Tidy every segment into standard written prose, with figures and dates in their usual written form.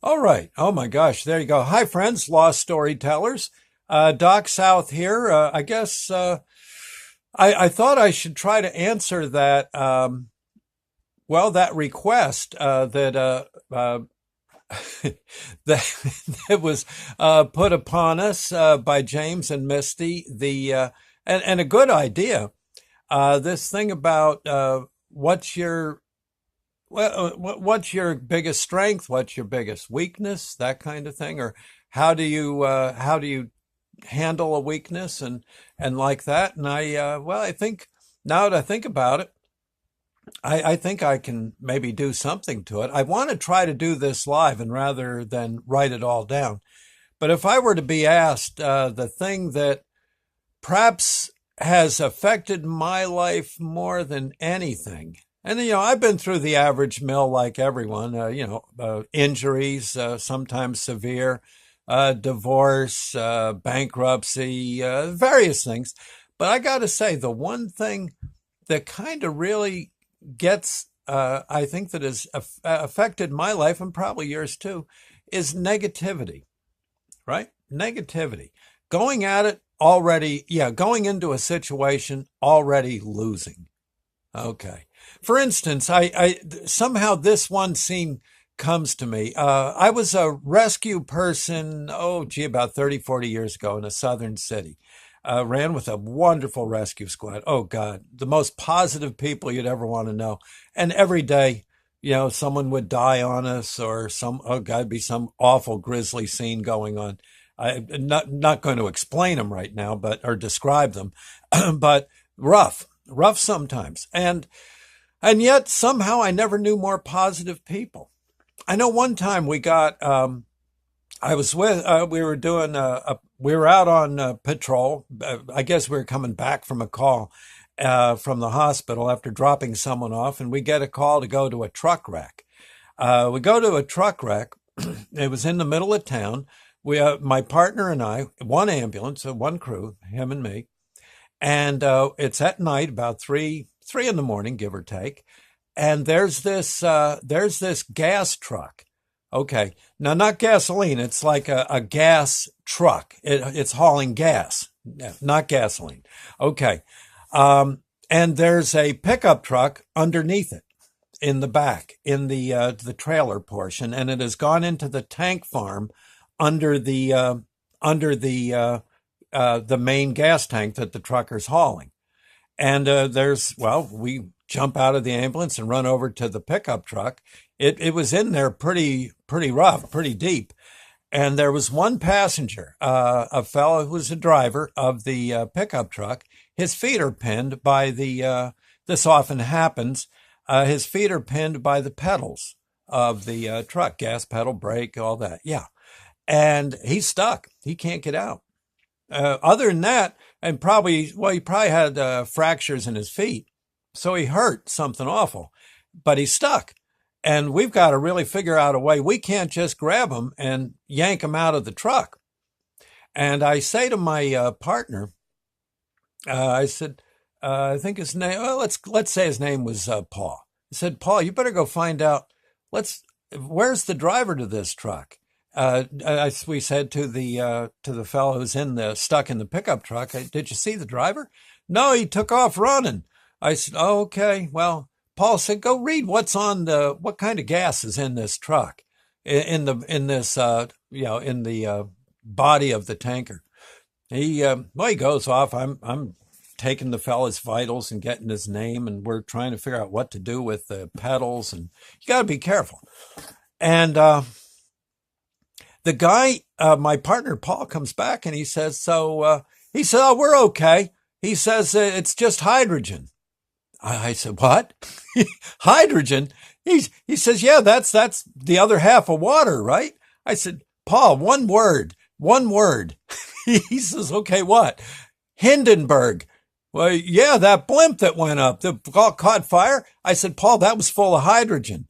All right. Oh my gosh. There you go. Hi, friends, lost storytellers. Doc South here. I guess I thought I should try to answer that. That request that was put upon us by James and Misty. And a good idea. This thing about what's your what's your biggest strength? What's your biggest weakness? That kind of thing, or how do you handle a weakness and like that? And I think now that I think about it, I think I can maybe do something to it. I want to try to do this live and rather than write it all down. But if I were to be asked the thing that perhaps has affected my life more than anything. And, I've been through the average mill like everyone, injuries, sometimes severe, divorce, bankruptcy, various things. But I got to say, the one thing that kind of really gets, I think that has affected my life and probably yours too, is negativity, right? Negativity. Going at it already, yeah, going into a situation already losing. Okay. For instance, I somehow this one scene comes to me. I was a rescue person, about 30, 40 years ago in a southern city. Ran with a wonderful rescue squad. Oh God, the most positive people you'd ever want to know. And every day, someone would die on us or oh God, be some awful grisly scene going on. I'm not going to explain them right now, or describe them, but rough sometimes. And yet somehow I never knew more positive people. I know one time I was we were doing we were out on patrol. I guess we were coming back from a call from the hospital after dropping someone off, and we get a call to go to a truck wreck. We go to a truck wreck. It was in the middle of town. My partner and I, one ambulance, one crew, him and me, and it's at night, about three in the morning, give or take. And there's this gas truck. Okay, now not gasoline. It's like a gas truck. It's hauling gas, not gasoline. Okay, and there's a pickup truck underneath it in the back, in the trailer portion, and it has gone into the tank farm under the main gas tank that the trucker's hauling. And we jump out of the ambulance and run over to the pickup truck. It was in there pretty rough, pretty deep. And there was one passenger, a fellow who was a driver of the pickup truck. His feet are pinned by this often happens, his feet are pinned by the pedals of the truck, gas pedal, brake, all that. Yeah. And he's stuck. He can't get out. Other than that, and he probably had fractures in his feet. So he hurt something awful, but he's stuck. And we've got to really figure out a way. We can't just grab him and yank him out of the truck. And I say to my partner, I said, I think his name, let's say his name was Paul. I said, Paul, you better go find out. Where's the driver to this truck? We said to the fellow who's stuck in the pickup truck, did you see the driver? No, he took off running. I said, oh, okay. Well, Paul said, go read what kind of gas is in this truck, in the body of the tanker. He goes off. I'm taking the fella's vitals and getting his name, and we're trying to figure out what to do with the pedals, and you got to be careful. And the guy, my partner Paul, comes back and he says, oh, we're okay. He says, it's just hydrogen. I said, what? Hydrogen? He says, yeah, that's the other half of water, right? I said, Paul, one word. He says, okay, what? Hindenburg. Well, yeah, that blimp that went up, that caught fire. I said, Paul, that was full of hydrogen.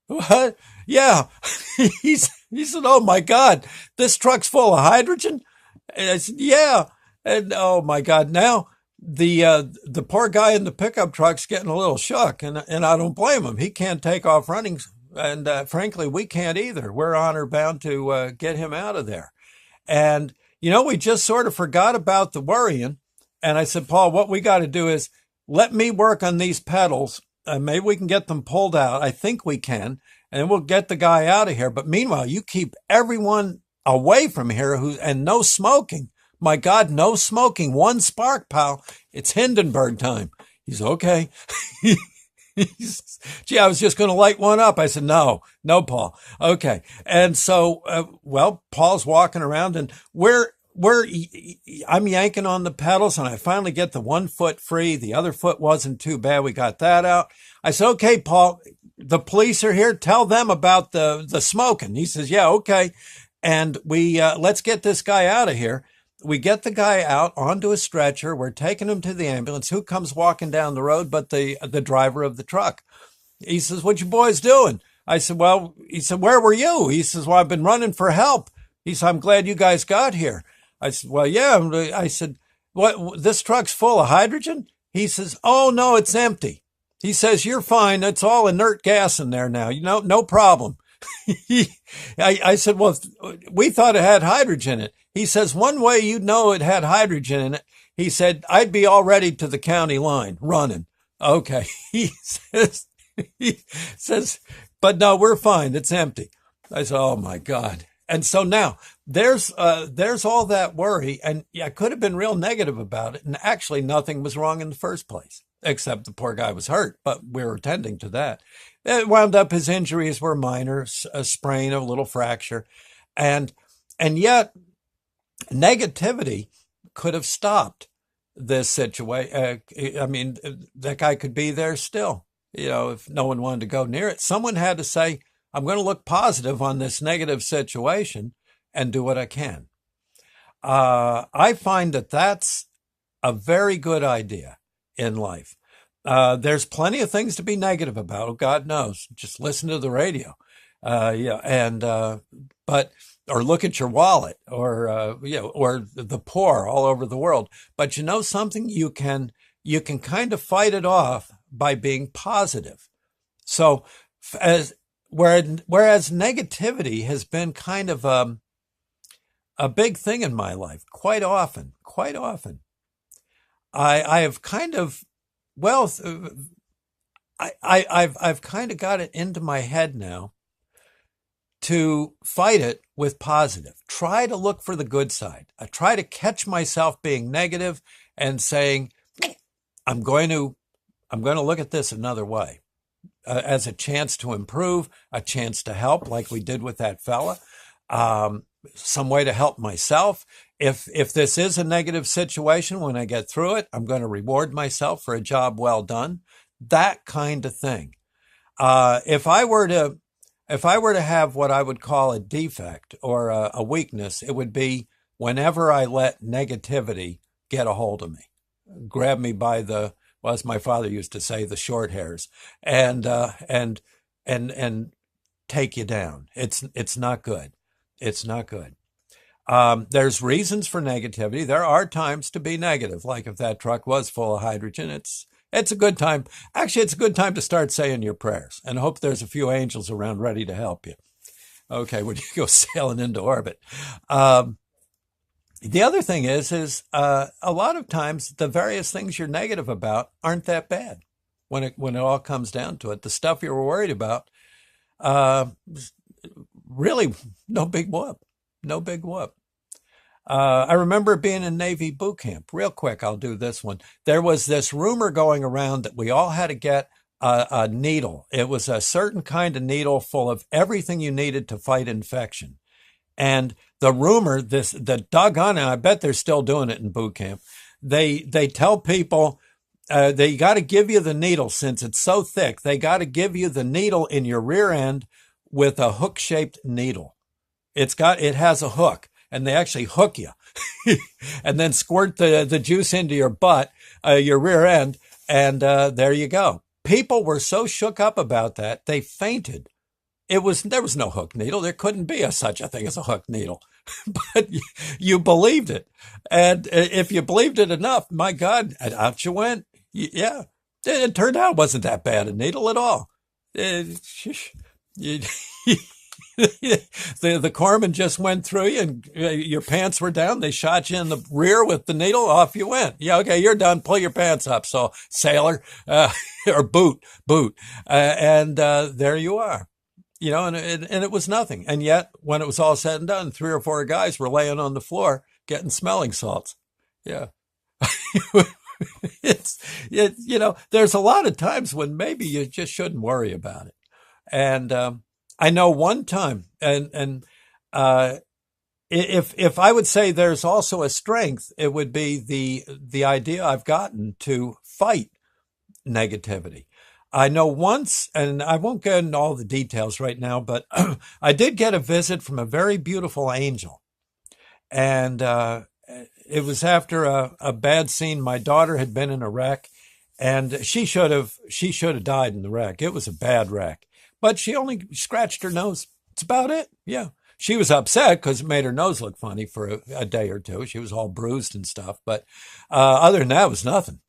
What? Yeah. He said, oh my God, this truck's full of hydrogen? And I said, yeah. And oh my God, now the poor guy in the pickup truck's getting a little shook, and I don't blame him. He can't take off running And frankly, we can't either. We're honor bound to get him out of there. And, we just sort of forgot about the worrying. And I said, Paul, what we got to do is let me work on these pedals. Maybe we can get them pulled out. I think we can. And we'll get the guy out of here. But meanwhile, you keep everyone away from here and no smoking. My God, no smoking. One spark, pal. It's Hindenburg time. He's okay. Gee, I was just going to light one up. I said, no, Paul. Okay. And so, Paul's walking around and I'm yanking on the pedals and I finally get the one foot free. The other foot wasn't too bad. We got that out. I said, okay, Paul, the police are here. Tell them about the smoking. He says, yeah, okay. And let's get this guy out of here. We get the guy out onto a stretcher. We're taking him to the ambulance. Who comes walking down the road but the driver of the truck? He says, what you boys doing? I said, he said, where were you? He says, well, I've been running for help. He said, I'm glad you guys got here. I said, well, yeah. I said, what, this truck's full of hydrogen? He says, oh, no, it's empty. He says, you're fine. It's all inert gas in there now. No problem. I said, well, we thought it had hydrogen in it. He says, one way you'd know it had hydrogen in it, he said, I'd be already to the county line running. Okay. He says, but no, we're fine. It's empty. I said, oh my God. And so now there's all that worry. And I could have been real negative about it. And actually nothing was wrong in the first place, except the poor guy was hurt, but we were tending to that. It wound up his injuries were minor, a sprain, a little fracture. And yet negativity could have stopped this situation. I mean, that guy could be there still, if no one wanted to go near it. Someone had to say, I'm going to look positive on this negative situation and do what I can. I find that that's a very good idea in life. There's plenty of things to be negative about. Oh, God knows. Just listen to the radio. Or look at your wallet or the poor all over the world. But something, you can kind of fight it off by being positive. So whereas negativity has been kind of a big thing in my life, quite often, I have kind of, I've kind of got it into my head now to fight it with positive. Try to look for the good side. I try to catch myself being negative and saying, I'm going to look at this another way, as a chance to improve, a chance to help, like we did with that fella, some way to help myself. If this is a negative situation, when I get through it, I'm going to reward myself for a job well done. That kind of thing. If I were to have what I would call a defect or a weakness, it would be whenever I let negativity get a hold of me, grab me by as my father used to say, the short hairs, and take you down. It's not good. It's not good. There's reasons for negativity. There are times to be negative, like if that truck was full of hydrogen. It's a good time. Actually, it's a good time to start saying your prayers and hope there's a few angels around ready to help you. Okay, when you go sailing into orbit. The other thing is a lot of times the various things you're negative about aren't that bad when it all comes down to it. The stuff you were worried about, really no big whoop. No big whoop. I remember being in Navy boot camp. Real quick, I'll do this one. There was this rumor going around that we all had to get a needle. It was a certain kind of needle full of everything you needed to fight infection. And the rumor, the doggone, and I bet they're still doing it in boot camp. They tell people they got to give you the needle since it's so thick. They got to give you the needle in your rear end with a hook-shaped needle. It has a hook. And they actually hook you and then squirt the juice into your butt, your rear end, and there you go. People were so shook up about that, they fainted. There was no hook needle. There couldn't be such a thing as a hook needle, but you believed it. And if you believed it enough, my God, out you went. Yeah, it turned out it wasn't that bad a needle at all. You, the corpsman just went through you and your pants were down. They shot you in the rear with the needle. Off you went. Yeah, okay, you're done. Pull your pants up. So sailor, or boot. And there you are. And it was nothing. And yet, when it was all said and done, 3 or 4 guys were laying on the floor getting smelling salts. Yeah. There's a lot of times when maybe you just shouldn't worry about it. And I know one time, and if I would say there's also a strength, it would be the idea I've gotten to fight negativity. I know once, and I won't get into all the details right now, but I did get a visit from a very beautiful angel. And it was after a bad scene. My daughter had been in a wreck, and she should have died in the wreck. It was a bad wreck, but she only scratched her nose. It's about it. Yeah. She was upset because it made her nose look funny for a day or two. She was all bruised and stuff. But other than that, it was nothing.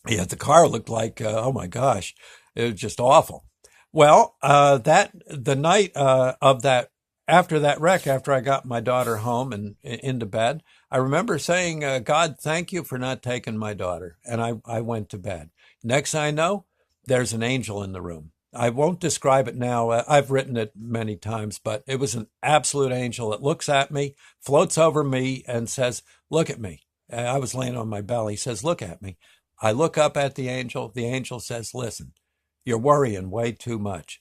Yeah, the car looked like, oh my gosh, it was just awful. Well, the night of that, after that wreck, after I got my daughter home and into bed, I remember saying, God, thank you for not taking my daughter. And I went to bed. Next thing I know, there's an angel in the room. I won't describe it now. I've written it many times, but it was an absolute angel that looks at me, floats over me, and says, look at me. I was laying on my belly. He says, look at me. I look up at the angel. The angel says, listen, you're worrying way too much.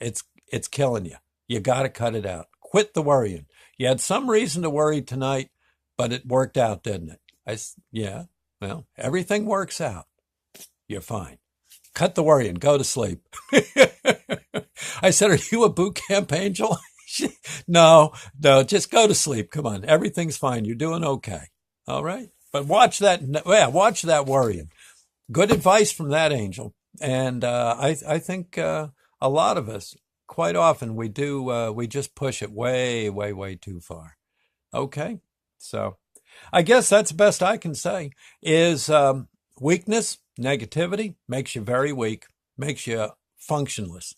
It's killing you. You got to cut it out. Quit the worrying. You had some reason to worry tonight, but it worked out, didn't it? Yeah, well, everything works out. You're fine. Cut the worrying. Go to sleep. I said, are you a boot camp angel? No, just go to sleep. Come on. Everything's fine. You're doing okay. All right. But watch that worrying. Good advice from that angel. And I think a lot of us, quite often, we just push it way, way, way too far. Okay. So I guess that's the best I can say is weakness, negativity makes you very weak, makes you functionless.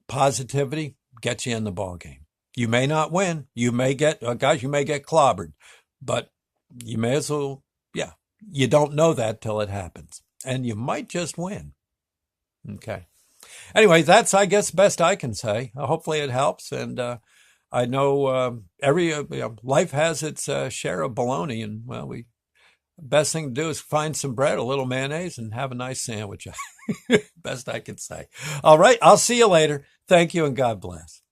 Positivity gets you in the ball game. You may not win. You may get, you may get clobbered, but you may as well, yeah, you don't know that till it happens. And you might just win. Okay. Anyway, that's, I guess, best I can say. Hopefully it helps. And I know life has its share of baloney. And, well, best thing to do is find some bread, a little mayonnaise, and have a nice sandwich. Best I can say. All right. I'll see you later. Thank you and God bless.